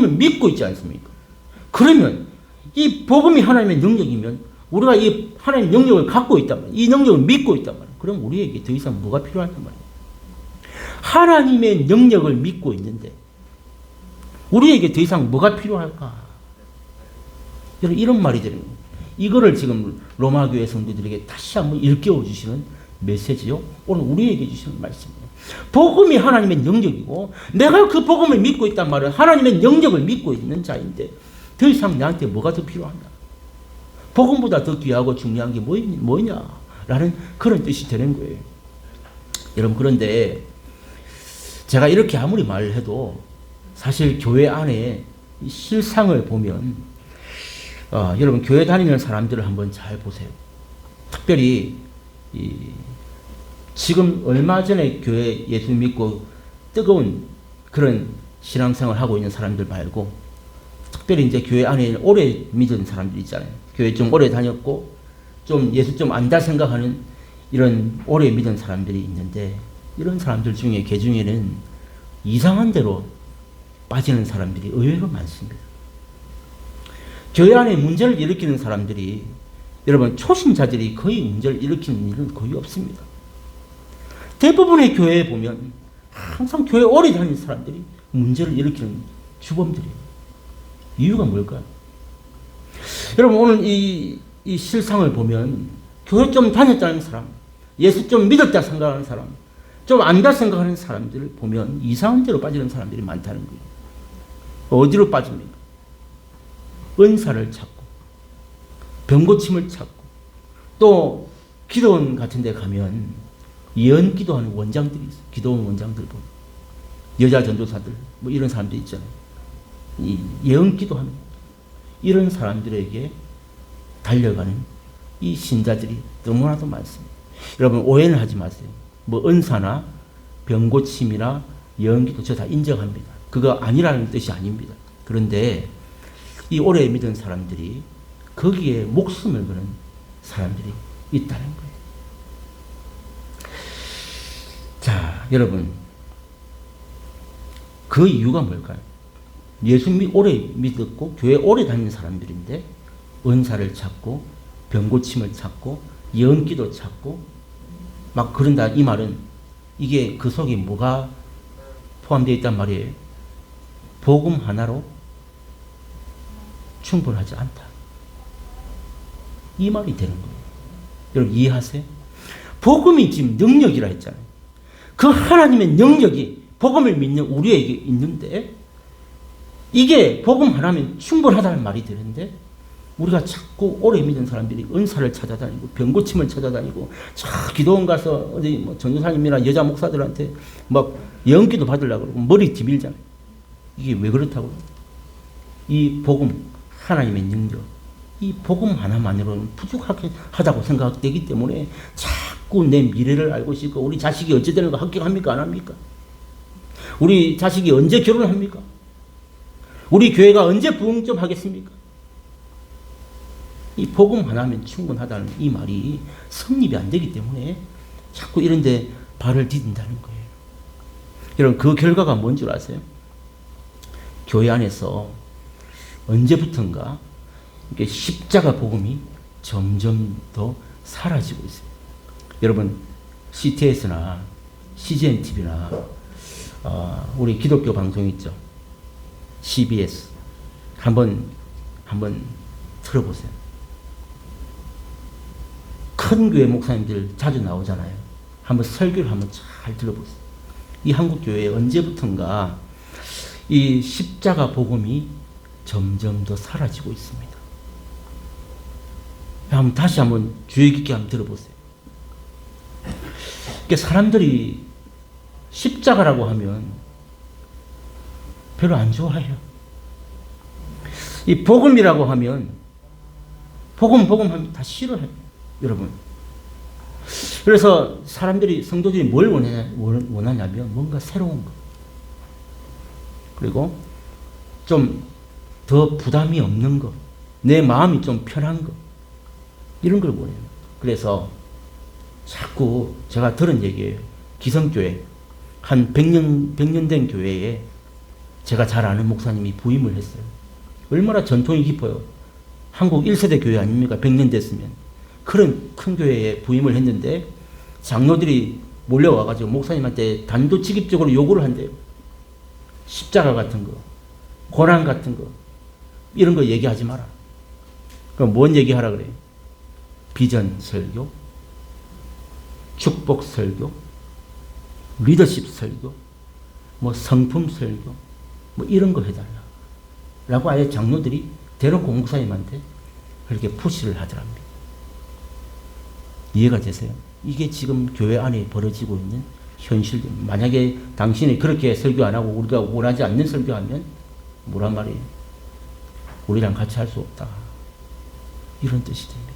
복음을 믿고 있지 않습니까? 그러면 이 복음이 하나님의 능력이면 우리가 이 하나님의 능력을 갖고 있단 말이에요. 이 능력을 믿고 있단 말이에요. 그럼 우리에게 더 이상 뭐가 필요하단 말이에요. 하나님의 능력을 믿고 있는데 우리에게 더 이상 뭐가 필요할까? 여러분, 이런 말이 되는 거예요. 이거를 지금 로마 교회 성도들에게 다시 한번 일깨워 주시는 메시지요. 오늘 우리에게 주시는 말씀이에요. 복음이 하나님의 능력이고 내가 그 복음을 믿고 있단 말은 하나님의 능력을 믿고 있는 자인데 더 이상 나한테 뭐가 더 필요한가? 복음보다 더 귀하고 중요한 게 뭐냐라는 그런 뜻이 되는 거예요. 여러분, 그런데 제가 이렇게 아무리 말을 해도 사실 교회 안에 실상을 보면 여러분, 교회 다니는 사람들을 한번 잘 보세요. 특별히 지금 얼마 전에 교회 예수 믿고 뜨거운 그런 신앙생활을 하고 있는 사람들 말고 특별히 이제 교회 안에 오래 믿은 사람들 있잖아요. 교회 좀 오래 다녔고 좀 예수 좀 안다 생각하는 이런 오래 믿은 사람들이 있는데 이런 사람들 중에 개 중에는 이상한 대로 빠지는 사람들이 의외로 많습니다. 교회 안에 문제를 일으키는 사람들이 여러분 초신자들이 거의 문제를 일으키는 일은 거의 없습니다. 대부분의 교회에 보면 항상 교회 오래 다니는 사람들이 문제를 일으키는 주범들이에요. 이유가 뭘까요? 여러분, 오늘 이 실상을 보면 교회 좀 다녔다는 사람, 예수 좀 믿었다 생각하는 사람, 좀 안다 생각하는 사람들을 보면 이상한 데로 빠지는 사람들이 많다는 거예요. 어디로 빠집니까? 은사를 찾고 병고침을 찾고 또 기도원 같은 데 가면 예언 기도하는 원장들이 있어요. 기도원 원장들 보면 여자 전도사들 뭐 이런 사람들 있잖아요. 이 예언 기도하는 이런 사람들에게 달려가는 이 신자들이 너무나도 많습니다. 여러분, 오해는 하지 마세요. 뭐 은사나 병고침이나 예언 기도 저 다 인정합니다. 그거 아니라는 뜻이 아닙니다. 그런데 이 오래 믿은 사람들이 거기에 목숨을 거는 사람들이 있다는 거예요. 자, 여러분, 그 이유가 뭘까요? 예수 오래 믿었고 교회 오래 다니는 사람들인데 은사를 찾고 병고침을 찾고 예언기도 찾고 막 그런다. 이 말은 이게 그 속에 뭐가 포함되어 있단 말이에요? 복음 하나로 충분하지 않다. 이 말이 되는 거예요. 여러분, 이해하세요? 복음이 지금 능력이라 했잖아요. 그 하나님의 능력이 복음을 믿는 우리에게 있는데 이게 복음 하나면 충분하다는 말이 되는데 우리가 자꾸 오래 믿은 사람들이 은사를 찾아다니고 병고침을 찾아다니고 기도원 가서 어디 뭐 전도사님이나 여자 목사들한테 막 예언기도 받으려고 그러고 머리 뒤밀잖아요. 이게 왜 그렇다고요? 이 복음 하나님의 능력, 이 복음 하나만으로는 부족하다고 생각되기 때문에 자꾸 내 미래를 알고 싶고 우리 자식이 어찌 되는 거 합격합니까? 안 합니까? 우리 자식이 언제 결혼합니까? 우리 교회가 언제 부흥 좀 하겠습니까? 이 복음 하나면 충분하다는 이 말이 성립이 안 되기 때문에 자꾸 이런 데 발을 디딘다는 거예요. 여러분, 그 결과가 뭔 줄 아세요? 교회 안에서 언제부턴가 이게 십자가 복음이 점점 더 사라지고 있어요. 여러분, CTS나 CGN TV나 우리 기독교 방송 있죠. CBS 한번 들어보세요. 큰 교회 목사님들 자주 나오잖아요. 한번 설교를 한번 잘 들어보세요. 이 한국 교회에 언제부턴가 이 십자가 복음이 점점 더 사라지고 있습니다. 다시 한번 주의 깊게 한번 들어보세요. 그러니까 사람들이 십자가라고 하면 별로 안 좋아해요. 이 복음이라고 하면 복음 하면 다 싫어해요. 여러분. 그래서 사람들이 성도들이 뭘 원하냐면 뭔가 새로운 거. 그리고 좀 더 부담이 없는 거. 내 마음이 좀 편한 거. 이런 걸 원해요. 그래서 자꾸 제가 들은 얘기예요. 기성교회 한 100년 된 교회에 제가 잘 아는 목사님이 부임을 했어요. 얼마나 전통이 깊어요. 한국 1세대 교회 아닙니까? 100년 됐으면. 그런 큰 교회에 부임을 했는데 장로들이 몰려와가지고 목사님한테 단도직입적으로 요구를 한대요. 십자가 같은 거, 고난 같은 거, 이런 거 얘기하지 마라. 그럼 뭔 얘기하라 그래요? 비전 설교, 축복 설교, 리더십 설교, 뭐 성품 설교, 뭐 이런 거 해달라. 라고 아예 장로들이 대놓고 목사님한테 그렇게 푸시를 하더랍니다. 이해가 되세요? 이게 지금 교회 안에 벌어지고 있는 현실입니다. 만약에 당신이 그렇게 설교 안 하고 우리가 원하지 않는 설교하면 뭐란 말이에요? 우리랑 같이 할 수 없다. 이런 뜻이 됩니다.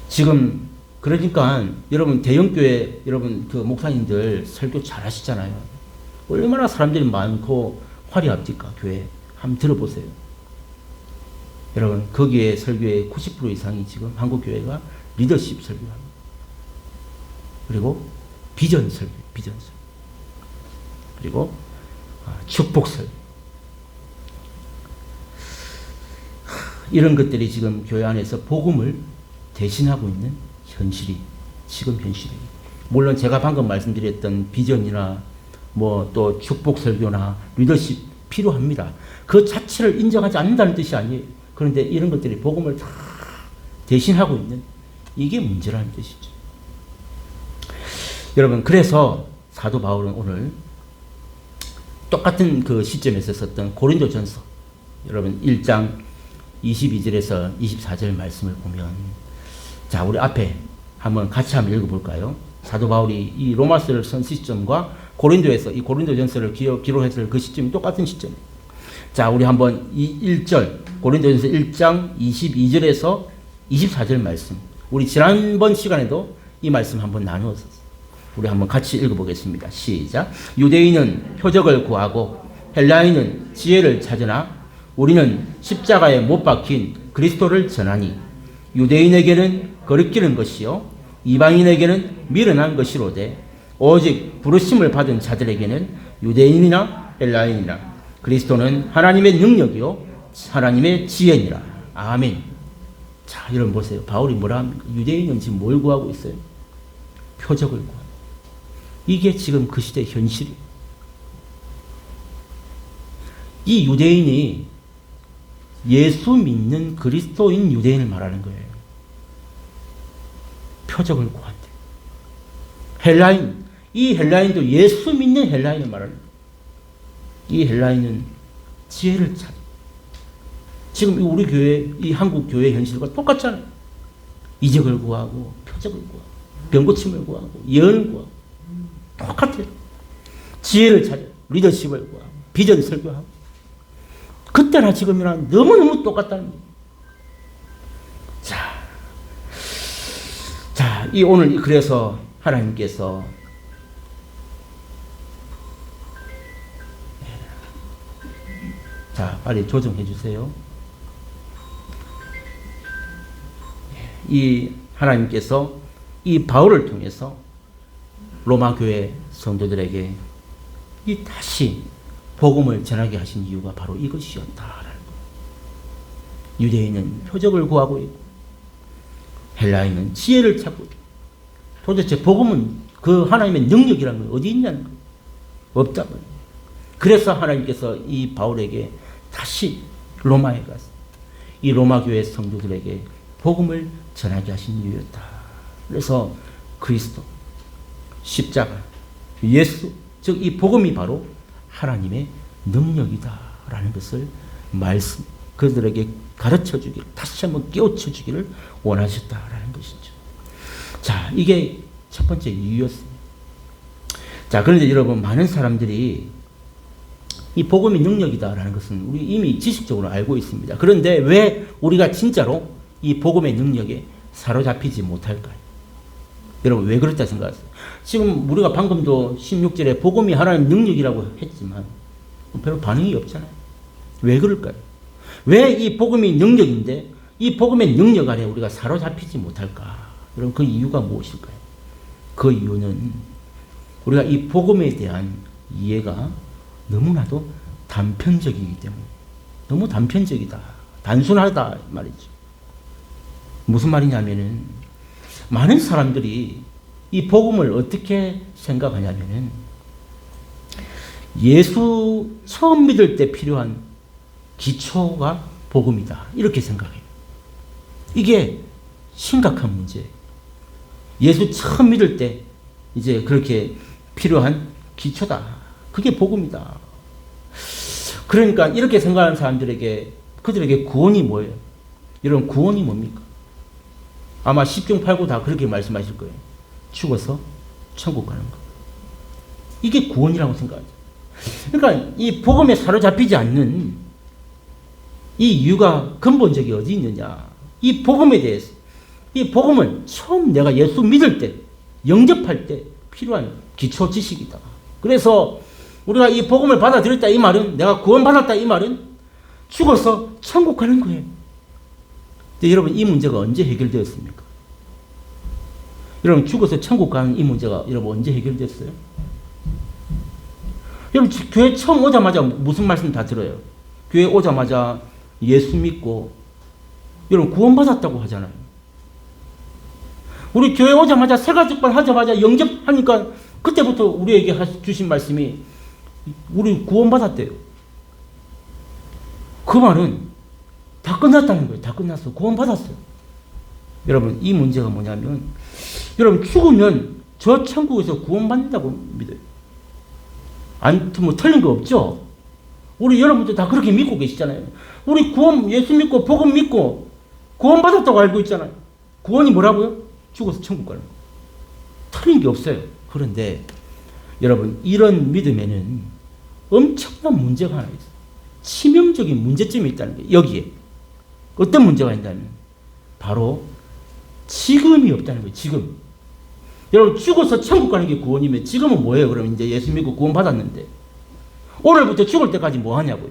지금 그러니까 여러분 대형교회 여러분 그 목사님들 설교 잘 하시잖아요. 얼마나 사람들이 많고 화려합니까? 교회 한번 들어보세요. 여러분 거기에 설교의 90% 이상이 지금 한국 교회가 리더십 설교합니다. 그리고 비전 설교, 비전 설교. 그리고 축복 설교. 이런 것들이 지금 교회 안에서 복음을 대신하고 있는 현실이 지금 현실이에요. 물론 제가 방금 말씀드렸던 비전이나 뭐 또 축복 설교나 리더십 필요합니다. 그 자체를 인정하지 않는다는 뜻이 아니에요. 그런데 이런 것들이 복음을 다 대신하고 있는 이게 문제라는 뜻이죠. 여러분 그래서 사도 바울은 오늘 똑같은 그 시점에서 썼던 고린도전서 여러분 1장 22절에서 24절 말씀을 보면 자 우리 앞에 한번 같이 한번 읽어볼까요? 사도 바울이 이 로마서를 쓴 시점과 고린도에서 이 고린도전서를 기록했을 그 시점이 똑같은 시점이에요. 자 우리 한번 이 1절 고린도전서 1장 22절에서 24절 말씀 우리 지난번 시간에도 이 말씀 한번 나누었었어요. 우리 한번 같이 읽어보겠습니다. 시작. 유대인은 표적을 구하고 헬라인은 지혜를 찾으나 우리는 십자가에 못 박힌 그리스도를 전하니 유대인에게는 거리끼는 것이요 이방인에게는 미련한 것이로되 오직 부르심을 받은 자들에게는 유대인이나 헬라인이나 그리스도는 하나님의 능력이요 하나님의 지혜니라. 아멘. 자 여러분 보세요. 바울이 뭐라 합니까? 유대인은 지금 뭘 구하고 있어요? 표적을 구합니다. 이게 지금 그 시대의 현실이에요. 이 유대인이 예수 믿는 그리스도인 유대인을 말하는 거예요. 표적을 구한대. 헬라인, 이 헬라인도 예수 믿는 헬라인을 말하는 거예요. 이 헬라인은 지혜를 찾아. 지금 우리 교회, 이 한국 교회 현실과 똑같잖아요. 이적을 구하고, 표적을 구하고, 병고침을 구하고, 예언을 구하고, 똑같아요. 지혜를 찾아. 리더십을 구하고, 비전 설교하고. 그때나 지금이나 너무너무 똑같다는 거예요. 자, 이 오늘 그래서 하나님께서 자, 빨리 조정해 주세요. 이 하나님께서 이 바울을 통해서 로마 교회 성도들에게 이 다시 복음을 전하게 하신 이유가 바로 이것이었다라는 거예요. 유대인은 표적을 구하고 있고 헬라인은 지혜를 찾고 있고 도대체 복음은 그 하나님의 능력이라는 건 어디 있냐는 거예요. 없다고요. 그래서 하나님께서 이 바울에게 다시 로마에 가서 이 로마 교회 성도들에게 복음을 전하게 하신 이유였다. 그래서 그리스도, 십자가, 예수, 즉 이 복음이 바로 하나님의 능력이다라는 것을 말씀 그들에게 가르쳐 주기를 다시 한번 깨우쳐 주기를 원하셨다라는 것이죠. 자, 이게 첫 번째 이유였습니다. 자, 그런데 여러분 많은 사람들이 이 복음이 능력이다라는 것은 우리 이미 지식적으로 알고 있습니다. 그런데 왜 우리가 진짜로 이 복음의 능력에 사로잡히지 못할까요? 여러분 왜 그렇다 생각하세요? 지금 우리가 방금도 16절에 복음이 하나님의 능력이라고 했지만 별로 반응이 없잖아요. 왜 그럴까요? 왜 이 복음이 능력인데 이 복음의 능력 아래 우리가 사로잡히지 못할까? 여러분 그 이유가 무엇일까요? 그 이유는 우리가 이 복음에 대한 이해가 너무나도 단편적이기 때문에 너무 단편적이다. 단순하다 말이죠. 무슨 말이냐면은 많은 사람들이 이 복음을 어떻게 생각하냐면은 예수 처음 믿을 때 필요한 기초가 복음이다. 이렇게 생각해요. 이게 심각한 문제예요. 예수 처음 믿을 때 이제 그렇게 필요한 기초다. 그게 복음이다. 그러니까 이렇게 생각하는 사람들에게 그들에게 구원이 뭐예요? 여러분 구원이 뭡니까? 아마 10중 8구 다 그렇게 말씀하실 거예요. 죽어서 천국 가는 거. 이게 구원이라고 생각하죠. 그러니까 이 복음에 사로잡히지 않는 이 이유가 근본적이 어디 있느냐. 이 복음에 대해서 이 복음은 처음 내가 예수 믿을 때 영접할 때 필요한 기초 지식이다. 그래서 우리가 이 복음을 받아들였다 이 말은 내가 구원받았다 이 말은 죽어서 천국 가는 거예요. 근데 여러분 이 문제가 언제 해결되었습니까? 여러분 죽어서 천국 가는 이 문제가 여러분 언제 해결됐어요? 여러분 교회 처음 오자마자 무슨 말씀 다 들어요? 교회 오자마자 예수 믿고 여러분 구원받았다고 하잖아요. 우리 교회 오자마자 새가족반 하자마자 영접하니까 그때부터 우리에게 주신 말씀이 우리 구원받았대요. 그 말은 다 끝났다는 거예요. 다 끝났어. 구원받았어요. 여러분 이 문제가 뭐냐면 여러분 죽으면 저 천국에서 구원받는다고 믿어요. 아무튼 뭐 틀린 거 없죠? 우리 여러분들 다 그렇게 믿고 계시잖아요. 우리 구원 예수 믿고 복음 믿고 구원받았다고 알고 있잖아요. 구원이 뭐라고요? 죽어서 천국 가는 거. 틀린 게 없어요. 그런데 여러분 이런 믿음에는 엄청난 문제가 하나 있어요. 치명적인 문제점이 있다는 거예요. 여기에. 어떤 문제가 있냐면 바로 지금이 없다는 거예요. 지금. 여러분 죽어서 천국 가는 게 구원이면 지금은 뭐예요? 그럼 이제 예수 믿고 구원 받았는데 오늘부터 죽을 때까지 뭐 하냐고요?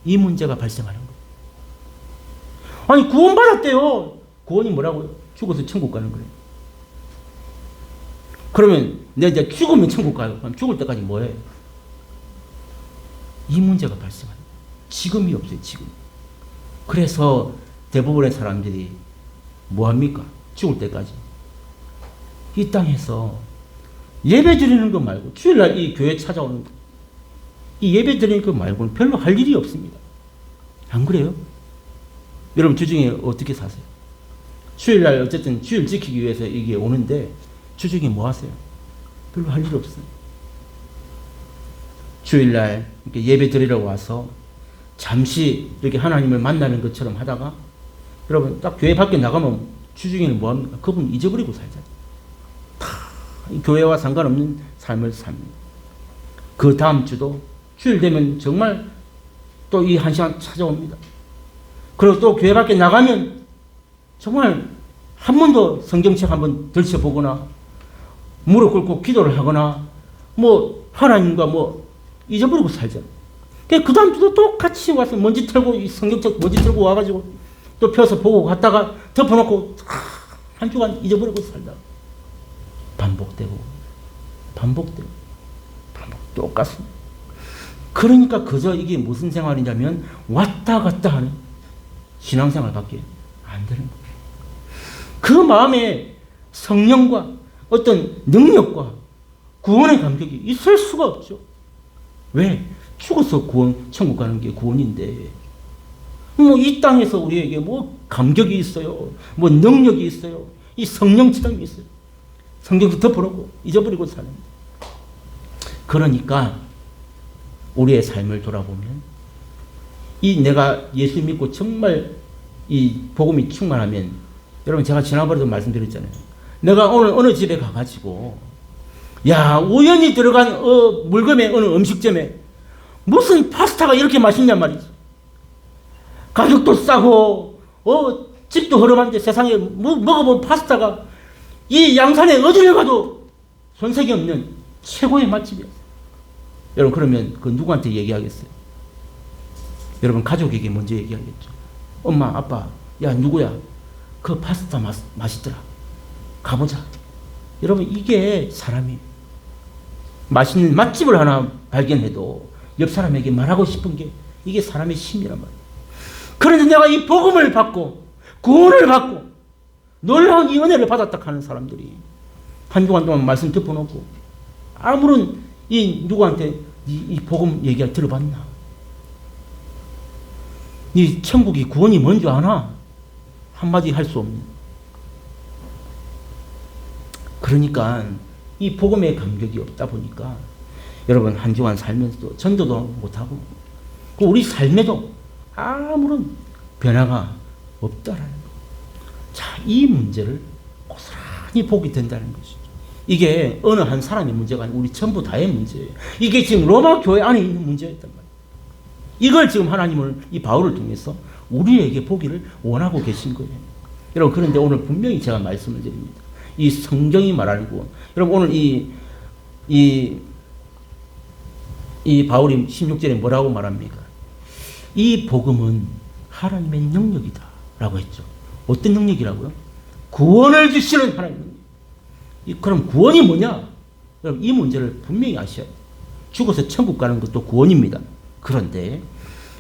이 문제가 발생하는 거예요. 아니 구원 받았대요. 구원이 뭐라고요? 죽어서 천국 가는 거예요. 그러면 내가 이제 죽으면 천국 가요. 그럼 죽을 때까지 뭐 해요? 이 문제가 발생하는 거예요. 지금이 없어요. 지금. 그래서 대부분의 사람들이 뭐 합니까? 죽을 때까지 이 땅에서 예배 드리는 것 말고 주일날 이 교회 찾아오는 거, 이 예배 드리는 것 말고는 별로 할 일이 없습니다. 안 그래요? 여러분 주중에 어떻게 사세요? 주일날 어쨌든 주일 지키기 위해서 이게 오는데 주중에 뭐 하세요? 별로 할 일 없어요. 주일날 이렇게 예배 드리러 와서 잠시 이렇게 하나님을 만나는 것처럼 하다가 여러분 딱 교회 밖에 나가면 주중에는 뭐 합니까? 그분 잊어버리고 살잖아요. 교회와 상관없는 삶을 삽니다. 그 다음 주도 주일 되면 정말 또 이 한 시간 찾아옵니다. 그리고 또 교회 밖에 나가면 정말 한 번도 성경책 한번 들춰보거나 무릎 꿇고 기도를 하거나 뭐 하나님과 뭐 잊어버리고 살잖아요. 그 다음 주도 똑같이 와서 먼지 털고 이 성경책 먼지 털고 와가지고 또 펴서 보고 갔다가 덮어놓고 한 주간 잊어버리고 살다가 반복되고 똑같습니다. 그러니까 그저 이게 무슨 생활이냐면 왔다 갔다 하는 신앙생활밖에 안 되는 거예요. 그 마음에 성령과 어떤 능력과 구원의 감격이 있을 수가 없죠. 왜? 죽어서 천국 가는 게 구원인데 뭐 이 땅에서 우리에게 뭐 감격이 있어요. 뭐 능력이 있어요. 이 성령 체험이 있어요. 성경도 덮어놓고 잊어버리고 사는. 그러니까 우리의 삶을 돌아보면 이 내가 예수 믿고 정말 이 복음이 충만하면 여러분 제가 지난번에도 말씀드렸잖아요. 내가 오늘 어느 집에 가가지고 야 우연히 들어간 물건에 어느 음식점에 무슨 파스타가 이렇게 맛있냔 말이지. 가격도 싸고 집도 허름한데 세상에 먹어본 파스타가 이 양산에 어디를 가도 손색이 없는 최고의 맛집이었어요. 여러분 그러면 그 누구한테 얘기하겠어요? 여러분 가족에게 먼저 얘기하겠죠. 엄마 아빠 야 누구야 그 파스타 맛있더라 가보자. 여러분 이게 사람이에요. 맛있는 맛집을 하나 발견해도 옆 사람에게 말하고 싶은 게 이게 사람의 심이란 말이에요. 그런데 내가 이 복음을 받고 구원을 받고 놀라운 이 은혜를 받았다 하는 사람들이 한 주간 동안 말씀 덮어놓고 아무런 이 누구한테 이 복음 얘기를 들어봤나? 이 천국이 구원이 뭔지 아나? 한마디 할 수 없는. 그러니까 이 복음의 감격이 없다 보니까 여러분 한 주간 살면서도 전도도 못하고 우리 삶에도 아무런 변화가 없다라는 거. 자, 이 문제를 고스란히 보게 된다는 것이죠. 이게 어느 한 사람의 문제가 아니고 우리 전부 다의 문제예요. 이게 지금 로마 교회 안에 있는 문제였단 말이에요. 이걸 지금 하나님을 이 바울을 통해서 우리에게 보기를 원하고 계신 거예요. 여러분 그런데 오늘 분명히 제가 말씀을 드립니다. 이 성경이 말하는 구원. 여러분 오늘 이 바울이 16절에 뭐라고 말합니까? 이 복음은 하나님의 능력이다 라고 했죠. 어떤 능력이라고요? 구원을 주시는 하나님의 능력. 그럼 구원이 뭐냐? 여러분 이 문제를 분명히 아셔야 돼요. 죽어서 천국 가는 것도 구원입니다. 그런데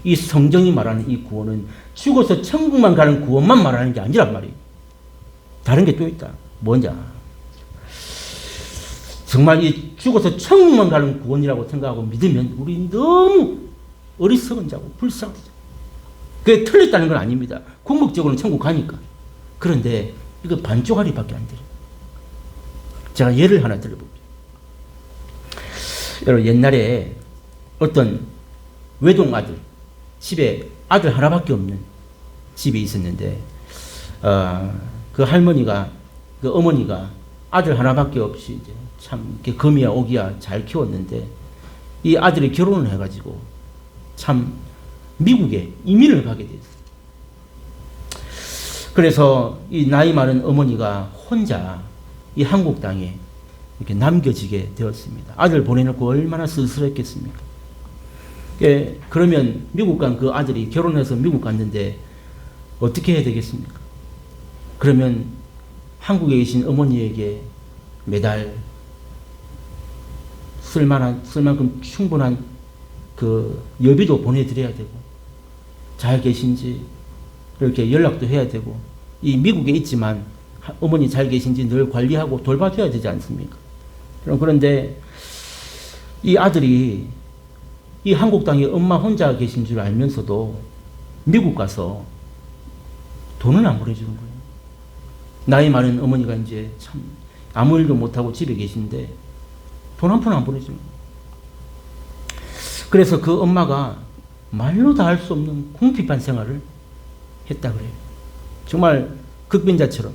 이 성경이 말하는 이 구원은 죽어서 천국만 가는 구원만 말하는 게 아니란 말이에요. 다른 게 또 있다. 뭐냐? 정말 이 죽어서 천국만 가는 구원이라고 생각하고 믿으면 우리 너무 어리석은 자고 불쌍한 자. 그게 틀렸다는 건 아닙니다. 궁극적으로는 천국 가니까. 그런데 이거 반쪽짜리밖에 안 돼요. 제가 예를 하나 들어볼게요. 여러분 옛날에 어떤 외동 아들, 집에 아들 하나밖에 없는 집이 있었는데 그 할머니가 그 어머니가 아들 하나밖에 없이 이제 참 금이야 오기야 잘 키웠는데 이 아들이 결혼을 해가지고 참 미국에 이민을 가게 됐어요. 그래서 이 나이 많은 어머니가 혼자 이 한국 땅에 이렇게 남겨지게 되었습니다. 아들 보내놓고 얼마나 쓸쓸했겠습니까? 그러면 미국 간 그 아들이 결혼해서 미국 갔는데 어떻게 해야 되겠습니까? 그러면 한국에 계신 어머니에게 매달 쓸 만큼 충분한 그 여비도 보내드려야 되고 잘 계신지 이렇게 연락도 해야 되고 이 미국에 있지만 어머니 잘 계신지 늘 관리하고 돌봐줘야 되지 않습니까? 그런데 이 아들이 이 한국 땅에 엄마 혼자 계신 줄 알면서도 미국 가서 돈을 안 보내주는 거예요. 나이 많은 어머니가 이제 참 아무 일도 못하고 집에 계신데 돈 한 푼 안 보내주는 거예요. 그래서 그 엄마가 말로 다 할 수 없는 궁핍한 생활을 했다 그래요. 정말 극빈자처럼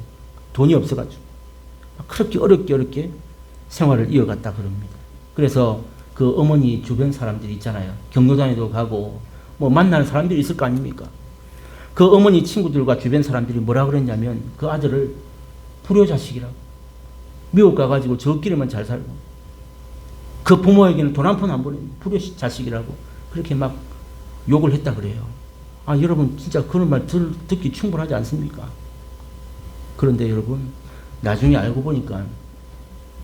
돈이 없어가지고 그렇게 어렵게 생활을 이어갔다 그럽니다. 그래서 그 어머니 주변 사람들이 있잖아요. 경로당에도 가고 뭐 만나는 사람들이 있을 거 아닙니까? 그 어머니 친구들과 주변 사람들이 뭐라 그랬냐면 그 아들을 불효자식이라고 미국 가가지고 저끼리만 잘 살고 그 부모에게는 돈 한 푼 안 보내는 불효자식이라고 그렇게 막 욕을 했다 그래요. 아 여러분 진짜 그런 말 듣기 충분하지 않습니까? 그런데 여러분 나중에 알고 보니까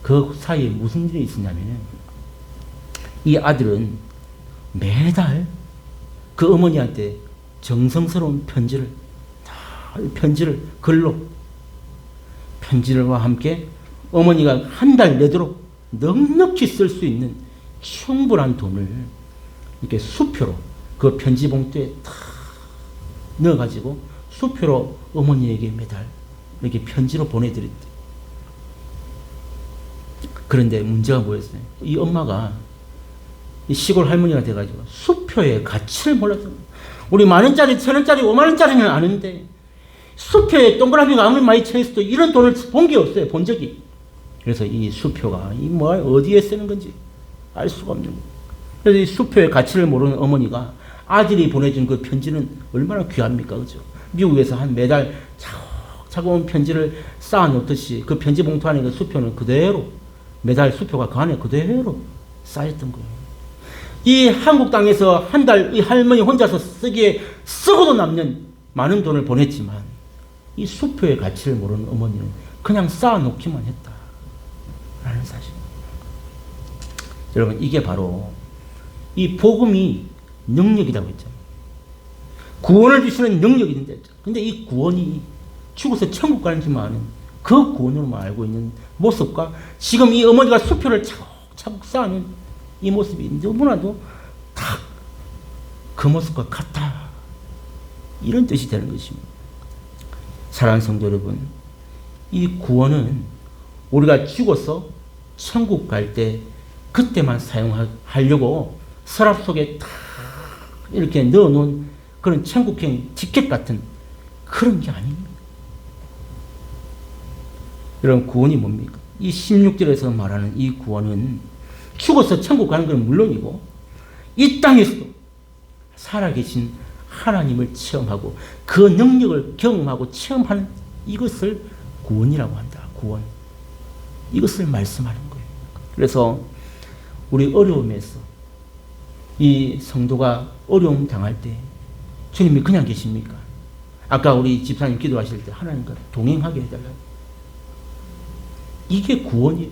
그 사이에 무슨 일이 있었냐면 이 아들은 매달 그 어머니한테 정성스러운 편지를 글로 편지와 함께 어머니가 한 달 내도록 넉넉히 쓸 수 있는 충분한 돈을 이렇게 수표로 그 편지 봉투에 다 넣어가지고 수표로 어머니에게 매달 이렇게 편지로 보내드렸대. 그런데 문제가 뭐였어요? 이 엄마가 이 시골 할머니가 돼가지고 수표의 가치를 몰랐던 거예요. 우리 10,000원짜리, 1,000원짜리, 50,000원짜리는 아는데 수표에 동그라미가 아무리 많이 쳐있어도 이런 돈을 본 게 없어요. 본 적이. 그래서 이 수표가 어디에 쓰는 건지 알 수가 없는 거예요. 그래서 이 수표의 가치를 모르는 어머니가 아들이 보내준 그 편지는 얼마나 귀합니까? 그죠? 미국에서 한 매달 차가운 편지를 쌓아놓듯이 그 편지 봉투 안에 그 수표는 그대로 매달 수표가 그 안에 그대로 쌓였던 거예요. 이 한국 땅에서 한 달 이 할머니 혼자서 쓰기에 쓰고도 남는 많은 돈을 보냈지만 이 수표의 가치를 모르는 어머니는 그냥 쌓아놓기만 했다라는 사실. 여러분, 이게 바로 이 복음이 능력이라고 했잖아요. 구원을 주시는 능력이 있는데, 근데 이 구원이 죽어서 천국 가는 줄만 아는 그 구원으로만 알고 있는 모습과 지금 이 어머니가 수표를 차곡차곡 쌓는 이 모습이 너무나도 딱 그 모습과 같다. 이런 뜻이 되는 것입니다. 사랑하는 성도 여러분, 이 구원은 우리가 죽어서 천국 갈 때 그때만 사용하려고 서랍 속에 딱 이렇게 넣어놓은 그런 천국행 티켓 같은 그런 게 아닙니다. 여러분, 구원이 뭡니까? 이 16절에서 말하는 이 구원은 죽어서 천국 가는 건 물론이고 이 땅에서도 살아계신 하나님을 체험하고 그 능력을 경험하고 체험하는 이것을 구원이라고 한다. 구원. 이것을 말씀하는 거예요. 그래서 우리 어려움에서 이 성도가 어려움 당할 때 주님이 그냥 계십니까? 아까 우리 집사님 기도하실 때 하나님과 동행하게 해달라고. 이게 구원이에요.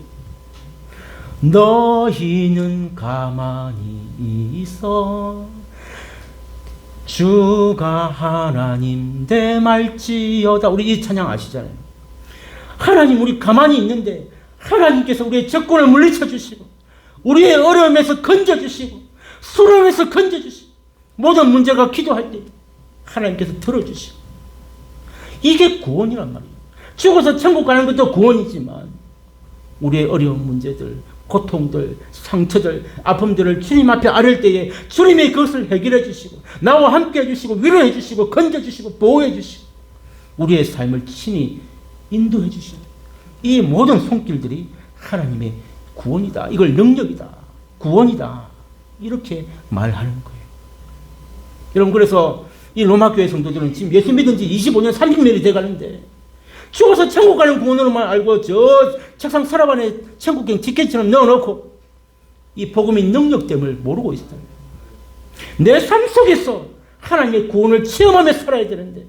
너희는 가만히 있어 주가 하나님 대말지어다. 우리 이 찬양 아시잖아요. 하나님, 우리 가만히 있는데 하나님께서 우리의 적군을 물리쳐 주시고 우리의 어려움에서 건져주시고 수렁에서 건져주시고 모든 문제가 기도할 때 하나님께서 들어주시고, 이게 구원이란 말이에요. 죽어서 천국 가는 것도 구원이지만 우리의 어려운 문제들, 고통들, 상처들, 아픔들을 주님 앞에 아뢰을 때에 주님이 그것을 해결해 주시고 나와 함께 해주시고 위로해 주시고 건져주시고 보호해 주시고 우리의 삶을 친히 인도해 주시는 이 모든 손길들이 하나님의 구원이다. 이걸 능력이다. 구원이다. 이렇게 말하는 거예요. 여러분, 그래서 이 로마교회 성도들은 지금 예수 믿은 지 25년, 30년이 돼가는데 죽어서 천국 가는 구원으로만 알고 저 책상 서랍 안에 천국행 티켓처럼 넣어놓고 이 복음의 능력됨을 모르고 있어요. 내 삶 속에서 하나님의 구원을 체험하며 살아야 되는데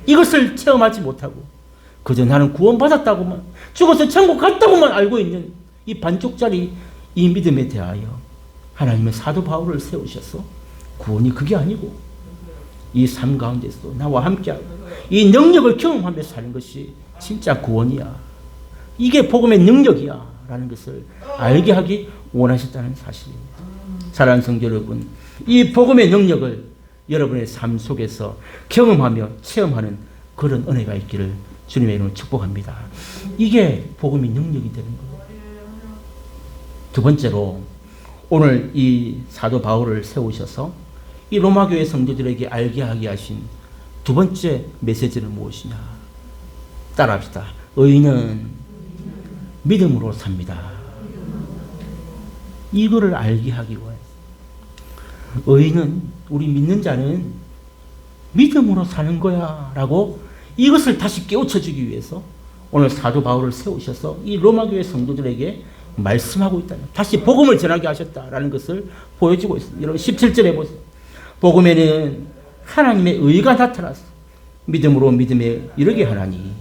이것을 체험하지 못하고 그저 나는 구원받았다고만, 죽어서 천국 갔다고만 알고 있는 이 반쪽짜리 이 믿음에 대하여 하나님은 사도 바울을 세우셔서 구원이 그게 아니고 이 삶 가운데서 나와 함께하고 이 능력을 경험하며 사는 것이 진짜 구원이야. 이게 복음의 능력이야. 라는 것을 알게 하기 원하셨다는 사실입니다. 사랑하는 성도 여러분, 이 복음의 능력을 여러분의 삶 속에서 경험하며 체험하는 그런 은혜가 있기를 주님의 이름으로 축복합니다. 이게 복음의 능력이 되는 거예요. 두 번째로, 오늘 이 사도 바울을 세우셔서 이 로마교회 성도들에게 알게 하게 하신 두 번째 메시지는 무엇이냐? 따라합시다. 의인은 믿음으로 삽니다. 이거를 알게 하기 위해 의인은, 우리 믿는 자는 믿음으로 사는 거야 라고 이것을 다시 깨우쳐 주기 위해서 오늘 사도 바울을 세우셔서 이 로마교회 성도들에게 말씀하고 있다. 다시 복음을 전하게 하셨다라는 것을 보여주고 있습니다. 여러분 17절에 보세요. 복음에는 하나님의 의가 나타났어. 믿음으로 믿음에 이르게 하나니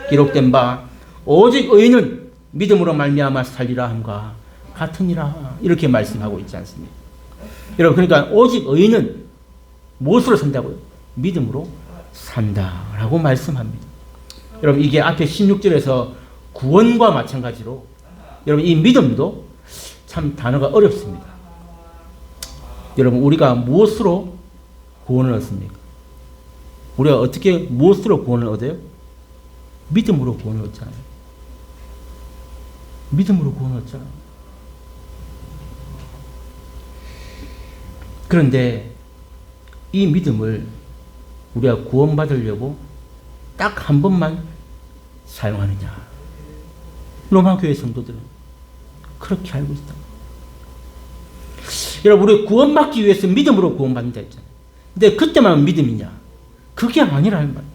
기록된 바 오직 의인은 믿음으로 말미암아 살리라 함과 같으니라. 이렇게 말씀하고 있지 않습니까? 여러분, 그러니까 오직 의인은 무엇으로 산다고요? 믿음으로 산다라고 말씀합니다. 여러분, 이게 앞에 16절에서 구원과 마찬가지로 여러분, 이 믿음도 참 단어가 어렵습니다. 여러분, 우리가 무엇으로 구원을 얻습니까? 우리가 어떻게 무엇으로 구원을 얻어요? 믿음으로 구원을 얻잖아요. 믿음으로 구원을 얻잖아요. 그런데 이 믿음을 우리가 구원받으려고 딱 한 번만 사용하느냐? 로마교회 성도들은 그렇게 알고 있다. 여러분, 우리 구원받기 위해서 믿음으로 구원받는다 했잖아요. 근데 그때만 믿음이냐? 그게 아니라는 말이에요.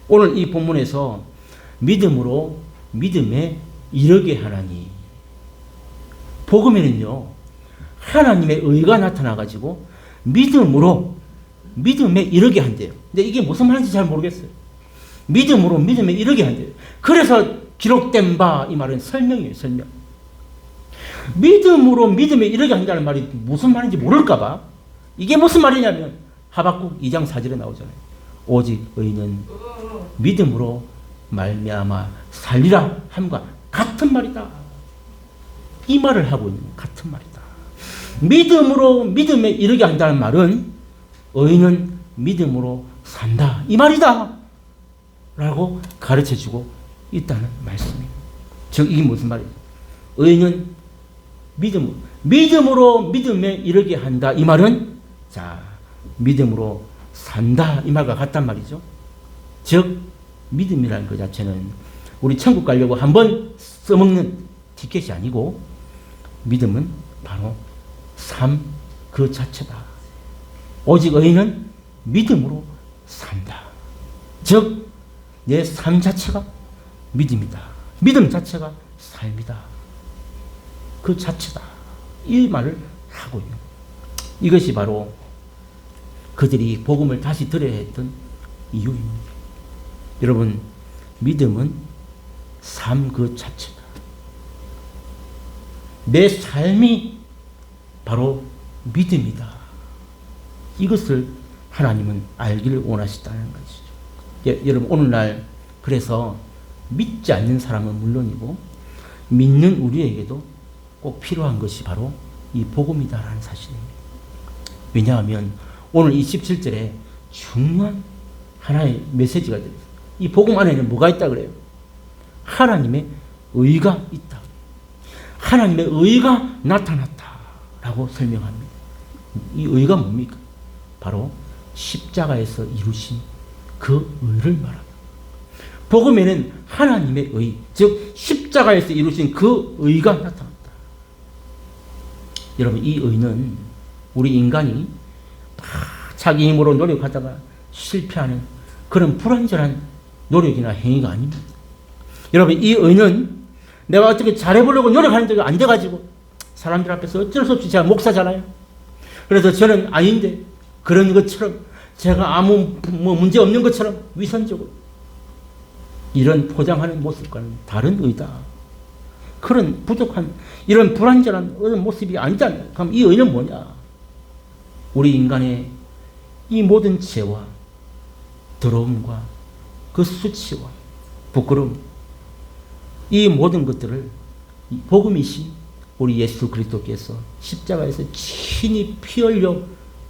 오늘 이 본문에서 믿음으로 믿음에 이르게 하나니, 복음에는요 하나님의 의가 나타나가지고 믿음으로 믿음에 이르게 한대요. 근데 이게 무슨 말인지 잘 모르겠어요. 믿음으로 믿음에 이르게 한대요. 그래서 기록된 바, 이 말은 설명이에요. 설명. 믿음으로 믿음에 이르게 한다는 말이 무슨 말인지 모를까봐 이게 무슨 말이냐면 하박국 2장 4절에 나오잖아요. 오직 의인은 믿음으로 말미암아 살리라 함과 같은 말이다. 이 말을 하고 있는 같은 말이다. 믿음으로 믿음에 이르게 한다는 말은 의인은 믿음으로 산다 이 말이다 라고 가르쳐주고 있다는 말씀입니다. 즉 이게 무슨 말이에요? 의인은 믿음으로 믿음에 이르게 한다 이 말은 자 믿음으로 산다 이 말과 같단 말이죠. 즉 믿음이라는 그 자체는 우리 천국 가려고 한번 써먹는 티켓이 아니고 믿음은 바로 삶 그 자체다. 오직 의인은 믿음으로 산다. 즉 내 삶 자체가 믿음이다. 믿음 자체가 삶이다. 그 자체다. 이 말을 하고 있는 이것이 바로 그들이 복음을 다시 들어야 했던 이유입니다. 여러분 믿음은 삶 그 자체다. 내 삶이 바로 믿음이다. 이것을 하나님은 알기를 원하시다는 것이죠. 여러분 오늘날 그래서 믿지 않는 사람은 물론이고 믿는 우리에게도 꼭 필요한 것이 바로 이 복음이다라는 사실입니다. 왜냐하면 오늘 이 17절에 중요한 하나의 메시지가 들어있어요. 이 복음 안에는 뭐가 있다 그래요? 하나님의 의가 있다. 하나님의 의가 나타났다라고 설명합니다. 이 의가 뭡니까? 바로 십자가에서 이루신 그 의를 말합니다. 복음에는 하나님의 의, 즉 십자가에서 이루신 그 의가 나타났다. 여러분 이 의는 우리 인간이 자기 힘으로 노력하다가 실패하는 그런 불완전한 노력이나 행위가 아닙니다. 여러분 이 의는 내가 어떻게 잘해보려고 노력하는데 안 돼가지고 사람들 앞에서 어쩔 수 없이 제가 목사잖아요. 그래서 저는 아닌데 그런 것처럼 제가 아무 문제 없는 것처럼 위선적으로 이런 포장하는 모습과는 다른 의다. 그런 부족한 이런 불완전한 그런 모습이 아니잖아요. 그럼 이 의는 뭐냐? 우리 인간의 이 모든 죄와 더러움과 그 수치와 부끄러움 이 모든 것들을 복음이신 우리 예수 그리스도께서 십자가에서 친히 피 흘려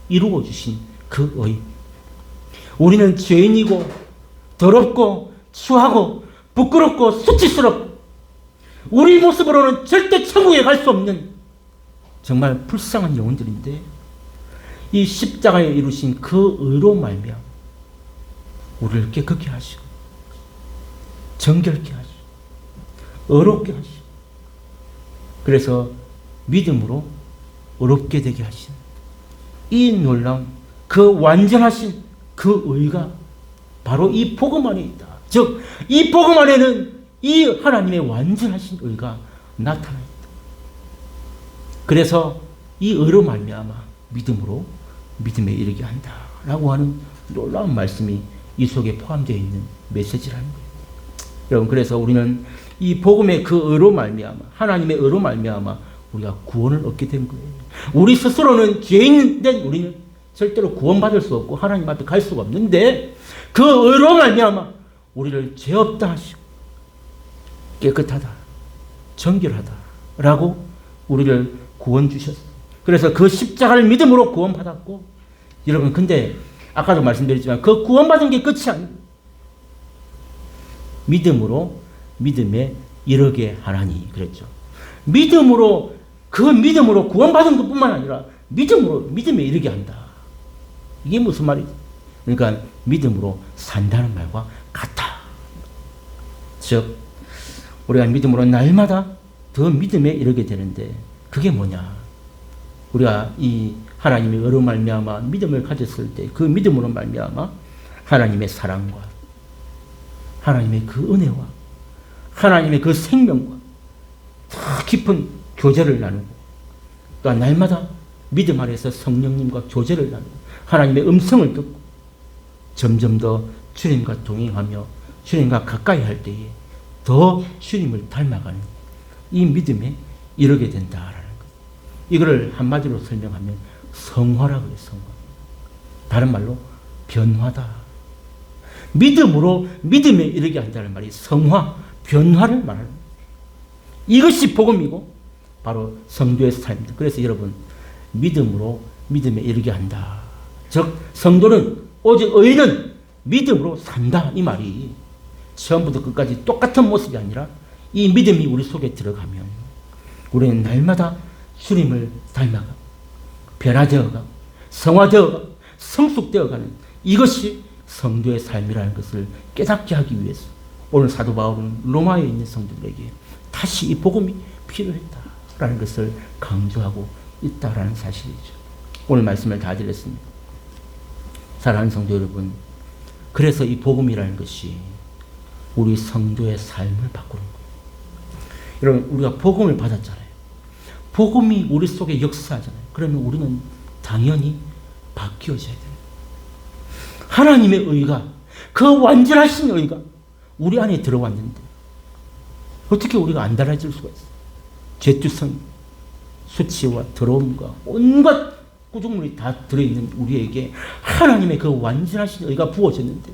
이루어 주신 그 의. 우리는 죄인이고 더럽고 추하고 부끄럽고 수치스럽고 우리 모습으로는 절대 천국에 갈 수 없는 정말 불쌍한 영혼들인데 이 십자가에 이루신 그 의로 말미암아 우리를 깨끗게 하시고 정결케 하시고 의롭게 하시고 그래서 믿음으로 의롭게 되게 하신 이 놀라운 그 완전하신 그 의가 바로 이 복음 안에 있다. 즉 이 복음 안에는 이 하나님의 완전하신 의가 나타나 있다. 그래서 이 의로 말미암아 믿음으로 믿음에 이르게 한다라고 하는 놀라운 말씀이 이 속에 포함되어 있는 메시지라는 거예요. 여러분 그래서 우리는 이 복음의 그 의로 말미암아 하나님의 의로 말미암아 우리가 구원을 얻게 된 거예요. 우리 스스로는 죄인된 우리는 절대로 구원받을 수 없고 하나님 앞에 갈 수가 없는데 그 의로 말미암아 우리를 죄 없다 하시고 깨끗하다 정결하다라고 우리를 구원 주셨어요. 그래서 그 십자가를 믿음으로 구원받았고 여러분 근데 아까도 말씀드렸지만 그 구원받은 게 끝이 아닙니다. 믿음으로 믿음에 이르게 하나니 그랬죠. 믿음으로 그 믿음으로 구원받은 것뿐만 아니라 믿음으로 믿음에 이르게 한다. 이게 무슨 말이지? 그러니까 믿음으로 산다는 말과 같다. 즉 우리가 믿음으로 날마다 더 믿음에 이르게 되는데 그게 뭐냐? 우리가 이 하나님의 의로 말미암아 믿음을 가졌을 때 그 믿음으로 말미암아 하나님의 사랑과 하나님의 그 은혜와 하나님의 그 생명과 더 깊은 교제를 나누고 또한 날마다 믿음 안에서 성령님과 교제를 나누고 하나님의 음성을 듣고 점점 더 주님과 동행하며 주님과 가까이 할 때에 더 주님을 닮아가는 이 믿음에 이르게 된다라는 것. 이거를 한마디로 설명하면 성화라고 해요. 성화. 다른 말로 변화다. 믿음으로 믿음에 이르게 한다는 말이 성화, 변화를 말하는 거예요. 이것이 복음이고 바로 성도의 삶입니다. 그래서 여러분, 믿음으로 믿음에 이르게 한다. 즉 성도는, 오직 의인은 믿음으로 산다. 이 말이 처음부터 끝까지 똑같은 모습이 아니라 이 믿음이 우리 속에 들어가면 우리는 날마다 주님을 닮아가 변화되어가 성화되어가 성숙되어가는 이것이 성도의 삶이라는 것을 깨닫게 하기 위해서 오늘 사도 바울은 로마에 있는 성도들에게 다시 이 복음이 필요했다라는 것을 강조하고 있다라는 사실이죠. 오늘 말씀을 다 드렸습니다. 사랑하는 성도 여러분, 그래서 이 복음이라는 것이 우리 성도의 삶을 바꾸는 거예요. 여러분, 우리가 복음을 받았잖아요. 복음이 우리 속에 역사하잖아요. 그러면 우리는 당연히 바뀌어져야 돼요. 하나님의 의가, 그 완전하신 의가 우리 안에 들어왔는데 어떻게 우리가 안 달라질 수가 있어요? 죄투성, 수치와 더러움과 온갖 구조물이 다 들어있는 우리에게 하나님의 그 완전하신 의가 부어졌는데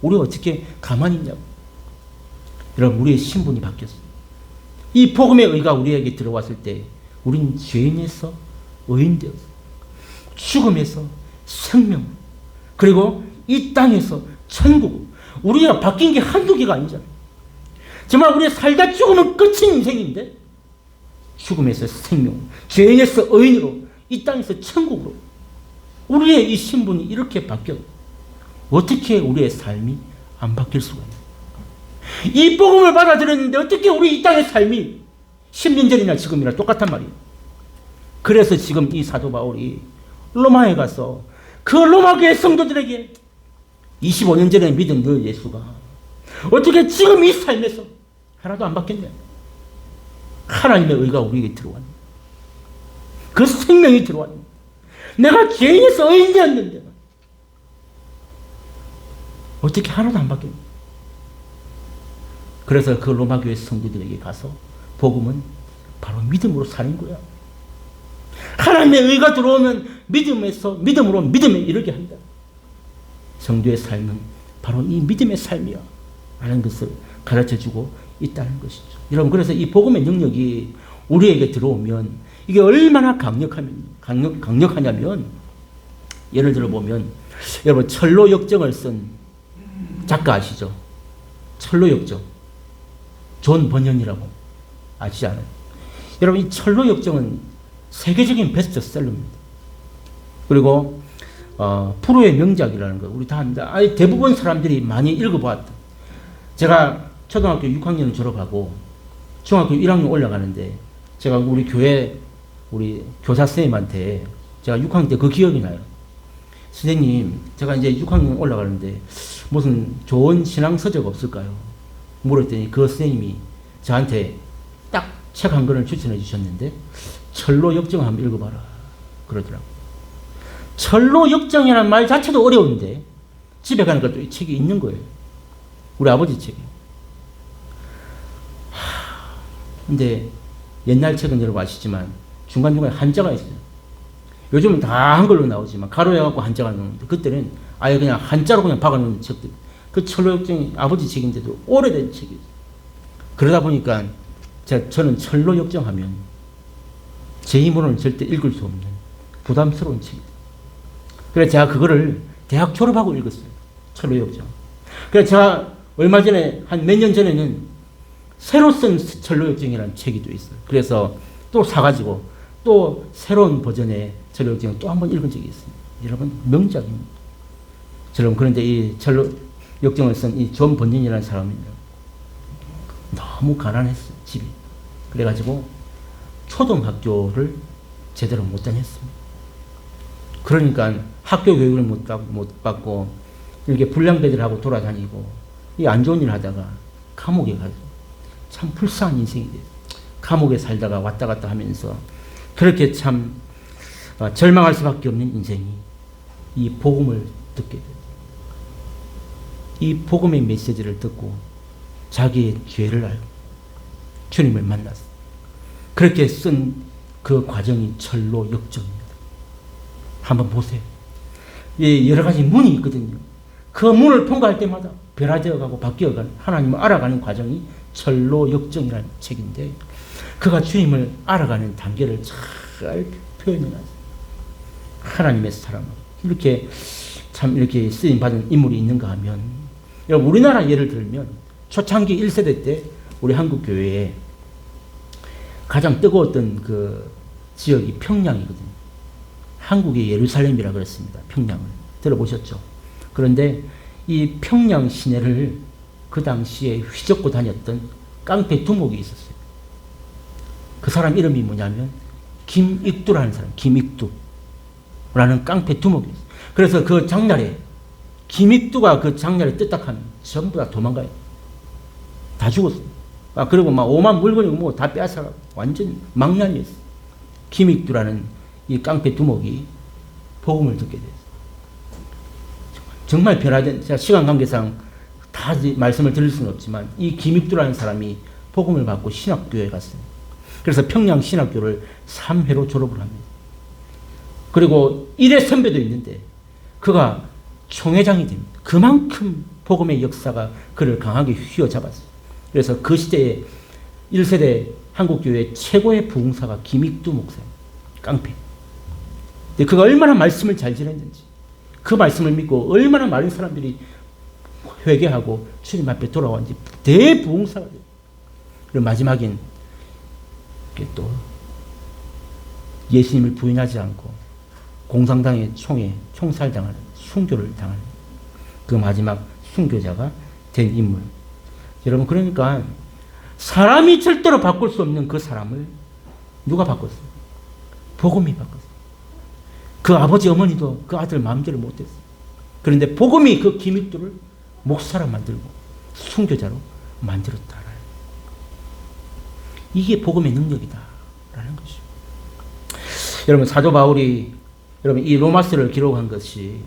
우리가 어떻게 가만히 있냐고. 여러분, 우리의 신분이 바뀌었어요. 이 복음의 의가 우리에게 들어왔을 때 우리는 죄인에서 의인 되었어요. 죽음에서 생명, 그리고 이 땅에서 천국. 우리가 바뀐 게 한두 개가 아니잖아요. 정말 우리가 살다 죽으면 끝인 인생인데 죽음에서 생명, 죄인에서 의인으로, 이 땅에서 천국으로 우리의 이 신분이 이렇게 바뀌어 어떻게 우리의 삶이 안 바뀔 수가 있나요? 이 복음을 받아들였는데 어떻게 우리 이 땅의 삶이 10년 전이나 지금이나 똑같단 말이에요. 그래서 지금 이 사도 바울이 로마에 가서 그 로마 교회 성도들에게 25년 전에 믿은 너 예수가 어떻게 지금 이 삶에서 하나도 안 바뀌었냐? 하나님의 의가 우리에게 들어왔네. 그 생명이 들어왔네. 내가 죄인에서 의인 되었는데 어떻게 하나도 안 바뀌었냐? 그래서 그 로마 교회 성도들에게 가서 복음은 바로 믿음으로 사는 거야. 하나님의 의가 들어오면 믿음으로 믿음에 이르게 한다. 성도의 삶은 바로 이 믿음의 삶이야 라는 것을 가르쳐주고 있다는 것이죠. 여러분, 그래서 이 복음의 능력이 우리에게 들어오면 이게 얼마나 강력하냐면 예를 들어 보면 여러분, 철로 역정을 쓴 작가 아시죠? 철로 역정. 존 번연이라고 아시지 않아요? 여러분, 이 철로 역정은 세계적인 베스트셀러입니다. 그리고 프로의 명작이라는 거 우리 다 압니다. 대부분 사람들이 많이 읽어보았다. 제가 초등학교 6학년 졸업하고 중학교 1학년 올라가는데 제가 우리 교회 우리 교사 선생님한테 제가 6학년 때 그 기억이 나요. 선생님, 제가 이제 6학년 올라가는데 무슨 좋은 신앙 서적 없을까요? 물었더니 그 선생님이 저한테 딱 책 한 권을 추천해 주셨는데 철로 역정을 한번 읽어봐라 그러더라고요. 철로 역정이라는 말 자체도 어려운데 집에 가니까 또 이 책이 있는 거예요. 우리 아버지 책이. 근데 옛날 책은 여러분 아시지만 중간중간에 한자가 있어요. 요즘은 다 한글로 나오지만 가로해갖고 한자가 나오는데 그때는 아예 그냥 한자로 그냥 박아놓는 책들. 그 철로 역정이 아버지 책인데도 오래된 책이에요. 그러다 보니까 저는 철로 역정하면 제 힘으로는 절대 읽을 수 없는 부담스러운 책이에요. 그래서 제가 그거를 대학 졸업하고 읽었어요. 철로 역정. 그래서 제가 얼마 전에 한 몇 년 전에는 새로 쓴 철로 역정이라는 책이 또 있어요. 그래서 또 사가지고 또 새로운 버전의 철로 역정을 또 한 번 읽은 적이 있습니다. 여러분, 명작입니다. 여러분, 그런데 이 철로 역정을 쓴 이 존 번연이라는 사람은요, 너무 가난했어요, 집이. 그래가지고 초등학교를 제대로 못 다녔습니다. 그러니까 학교 교육을 못 받고 이렇게 불량배들하고 돌아다니고 이 안 좋은 일 하다가 감옥에 가서 참 불쌍한 인생이 돼요. 감옥에 살다가 왔다 갔다 하면서 그렇게 참 절망할 수밖에 없는 인생이 이 복음을 듣게 돼요. 이 복음의 메시지를 듣고 자기의 죄를 알고 주님을 만났어요. 그렇게 쓴 그 과정이 철로 역정입니다. 한번 보세요. 여러 가지 문이 있거든요. 그 문을 통과할 때마다 변화되어 가고 바뀌어가는 하나님을 알아가는 과정이 철로 역정이라는 책인데, 그가 주님을 알아가는 단계를 잘 표현해놨어요. 하나님의 사랑을 이렇게 참 이렇게 쓰임 받은 인물이 있는가 하면, 여러분 우리나라 예를 들면 초창기 1세대 때 우리 한국 교회에 가장 뜨거웠던 그 지역이 평양이거든요. 한국의 예루살렘이라 그랬습니다. 평양을 들어보셨죠? 그런데 이 평양 시내를 그 당시에 휘젓고 다녔던 깡패 두목이 있었어요. 그 사람 이름이 뭐냐면 김익두라는 사람, 김익두라는 깡패 두목이 있어요. 그래서 그 장날에 김익두가 그 장날에 뜰딱하면 전부 다 도망가요. 다 죽었어요. 그리고 막 오만 물건이고 뭐 다 빼앗아가고 완전 망난이었어요. 김익두라는 이 깡패 두목이 복음을 듣게 됐어요. 정말 변화된, 제가 시간 관계상 다 말씀을 드릴 수는 없지만 이 김익두라는 사람이 복음을 받고 신학교에 갔어요. 그래서 평양 신학교를 3회로 졸업을 합니다. 그리고 1회 선배도 있는데 그가 총회장이 됩니다. 그만큼 복음의 역사가 그를 강하게 휘어잡았어요. 그래서 그 시대에 1세대 한국교회 최고의 부흥사가 김익두 목사입니다. 깡패. 근데 그가 얼마나 말씀을 잘 전했는지, 그 말씀을 믿고 얼마나 많은 사람들이 회개하고 주님 앞에 돌아왔는지 대부흥사가 돼요. 그리고 마지막엔 또 예수님을 부인하지 않고 공산당의 총에 총살당하는, 순교를 당하는 그 마지막 순교자가 된 인물. 여러분, 그러니까 사람이 절대로 바꿀 수 없는 그 사람을 누가 바꿨어요? 복음이 바꿨어요. 그 아버지 어머니도 그 아들 마음대로 못했어요. 그런데 복음이 그 김익두를 목사로 만들고 순교자로 만들었다. 이게 복음의 능력이다라는 것이죠. 여러분, 사도 바울이 여러분 이 로마서를 기록한 것이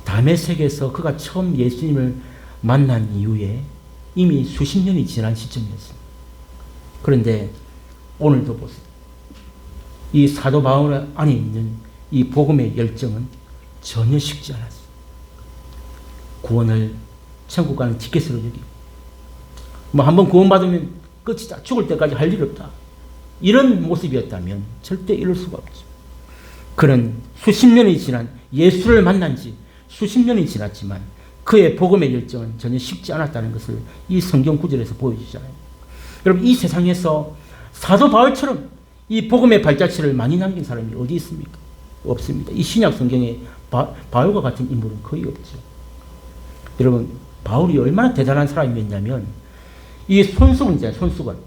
다메섹에서 그가 처음 예수님을 만난 이후에 이미 수십 년이 지난 시점이었습니다. 그런데 오늘도 보세요. 이 사도 바울 안에 있는 이 복음의 열정은 전혀 식지 않았어요. 구원을 천국 가는 티켓으로 여기고, 뭐 한번 구원받으면 끝이다. 죽을 때까지 할 일 없다. 이런 모습이었다면 절대 이럴 수가 없죠. 그는 수십 년이 지난, 예수를 만난 지 수십 년이 지났지만 그의 복음의 열정은 전혀 식지 않았다는 것을 이 성경 구절에서 보여주잖아요. 여러분, 이 세상에서 사도 바울처럼 이 복음의 발자취를 많이 남긴 사람이 어디 있습니까? 없습니다. 이 신약 성경에 바울과 같은 인물은 거의 없죠. 여러분, 바울이 얼마나 대단한 사람이었냐면 이 손수건 있잖아요. 손수건.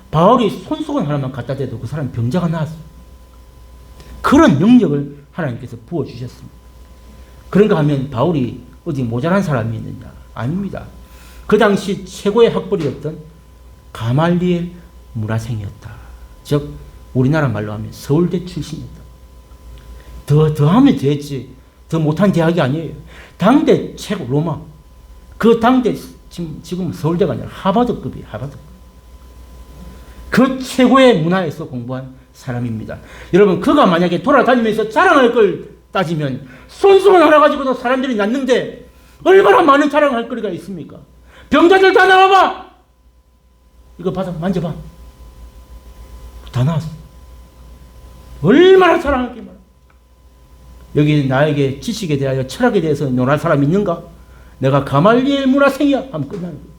바울이 손수건 하나만 갖다 대도 그 사람 병자가 나왔어요. 그런 능력을 하나님께서 부어주셨습니다. 그런가 하면 바울이 어디 모자란 사람이었느냐? 아닙니다. 그 당시 최고의 학벌이었던 가말리엘 문화생이었다. 즉 우리나라 말로 하면 서울대 출신이었다. 더 하면 됐지. 더 못한 대학이 아니에요. 당대 최고 로마. 그 당대 지금 서울대가 아니라 하버드급이에요. 하버드급. 그 최고의 문화에서 공부한 사람입니다. 여러분, 그가 만약에 돌아다니면서 자랑할 걸 따지면 손수건 하나 가지고도 사람들이 낳는데 얼마나 많은 자랑할 거리가 있습니까? 병자들 다 나와봐. 이거 받아 만져봐. 다 나왔어. 얼마나 자랑할 게 많아. 여기 나에게 지식에 대하여 철학에 대해서 논할 사람 있는가? 내가 가말리엘 문화생이야 하면 끝나는 거예요.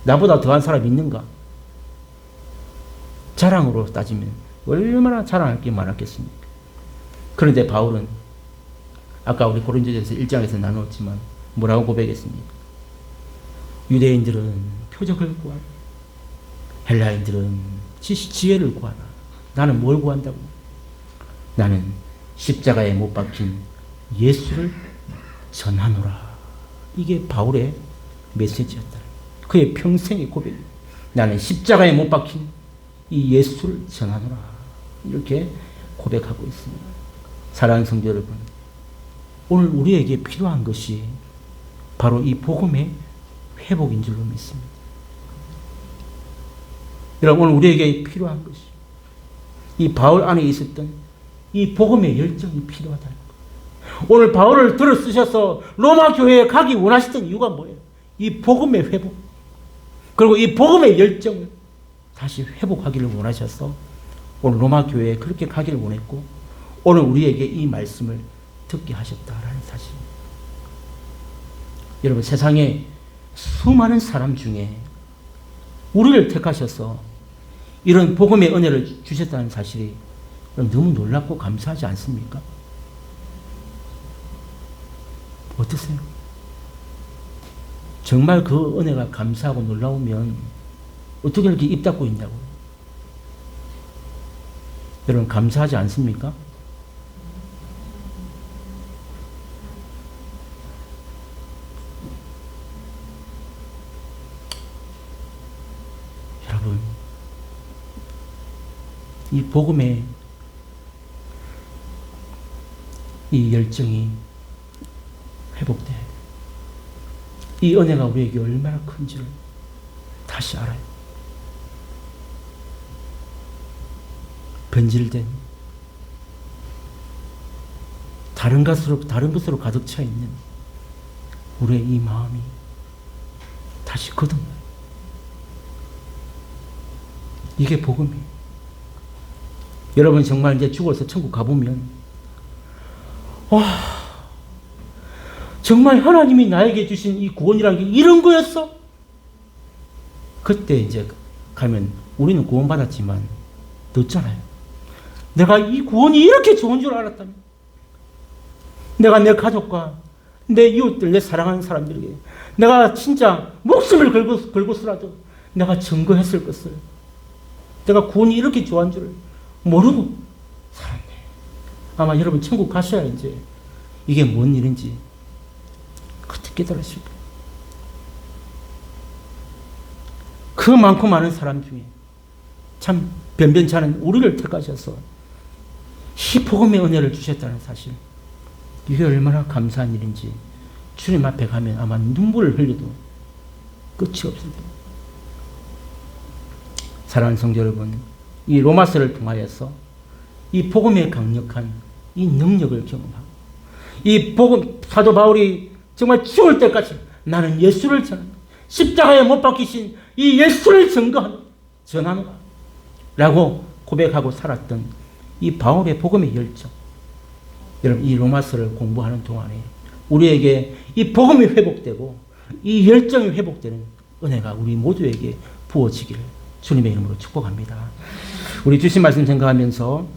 나보다 더한 사람 있는가? 자랑으로 따지면 얼마나 자랑할 게 많았겠습니까? 그런데 바울은 아까 우리 고린도전서 1장에서 나눴지만 뭐라고 고백했습니까? 유대인들은 표적을 구하나, 헬라인들은 지혜를 구하나, 나는 뭘 구한다고? 나는 십자가에 못 박힌 예수를 전하노라. 이게 바울의 메시지였다. 그의 평생의 고백입니다. 나는 십자가에 못 박힌 이 예수를 전하노라. 이렇게 고백하고 있습니다. 사랑하는 성도 여러분, 오늘 우리에게 필요한 것이 바로 이 복음의 회복인 줄로 믿습니다. 여러분, 오늘 우리에게 필요한 것이 이 바울 안에 있었던 이 복음의 열정이 필요하다는 거예요. 오늘 바울을 들어 쓰셔서 로마 교회에 가기 원하시던 이유가 뭐예요? 이 복음의 회복, 그리고 이 복음의 열정을 다시 회복하기를 원하셔서 오늘 로마 교회에 그렇게 가기를 원했고, 오늘 우리에게 이 말씀을 듣게 하셨다라는 사실. 여러분, 세상에 수많은 사람 중에 우리를 택하셔서 이런 복음의 은혜를 주셨다는 사실이 너무 놀랍고 감사하지 않습니까? 어떠세요? 정말 그 은혜가 감사하고 놀라우면 어떻게 이렇게 입 닫고 있냐고요? 여러분, 감사하지 않습니까? 여러분, 이 복음의 이 열정이 회복돼야 돼요. 이 은혜가 우리에게 얼마나 큰지를 다시 알아요. 변질된 다른 것으로 가득 차 있는 우리의 이 마음이 다시 거듭나요. 이게 복음이에요. 여러분, 정말 이제 죽어서 천국 가보면, 와, 정말 하나님이 나에게 주신 이 구원이라는 게 이런 거였어? 그때 이제 가면 우리는 구원받았지만 늦잖아요. 내가 이 구원이 이렇게 좋은 줄 알았다면, 내가 내 가족과 내 이웃들, 내 사랑하는 사람들에게 내가 진짜 목숨을 걸고서라도 내가 증거했을 것을, 내가 구원이 이렇게 좋아한 줄 모르고 살았네. 아마 여러분 천국 가셔야 이제 이게 뭔 일인지 그때 깨달으실 거예요. 그 많고 많은 사람 중에 참 변변치 않은 우리를 택하셔서 이 복음의 은혜를 주셨다는 사실, 이게 얼마나 감사한 일인지 주님 앞에 가면 아마 눈물을 흘려도 끝이 없을 거예요. 사랑하는 성도 여러분, 이 로마서를 통하여서 이 복음의 강력한 이 능력을 경험하고, 이 복음, 사도 바울이 정말 죽을 때까지 나는 예수를 전한다, 십자가에 못 박히신 이 예수를 전하노라 라고 고백하고 살았던 이 바울의 복음의 열정. 여러분, 이 로마서를 공부하는 동안에 우리에게 이 복음이 회복되고 이 열정이 회복되는 은혜가 우리 모두에게 부어지기를 주님의 이름으로 축복합니다. 우리 주신 말씀 생각하면서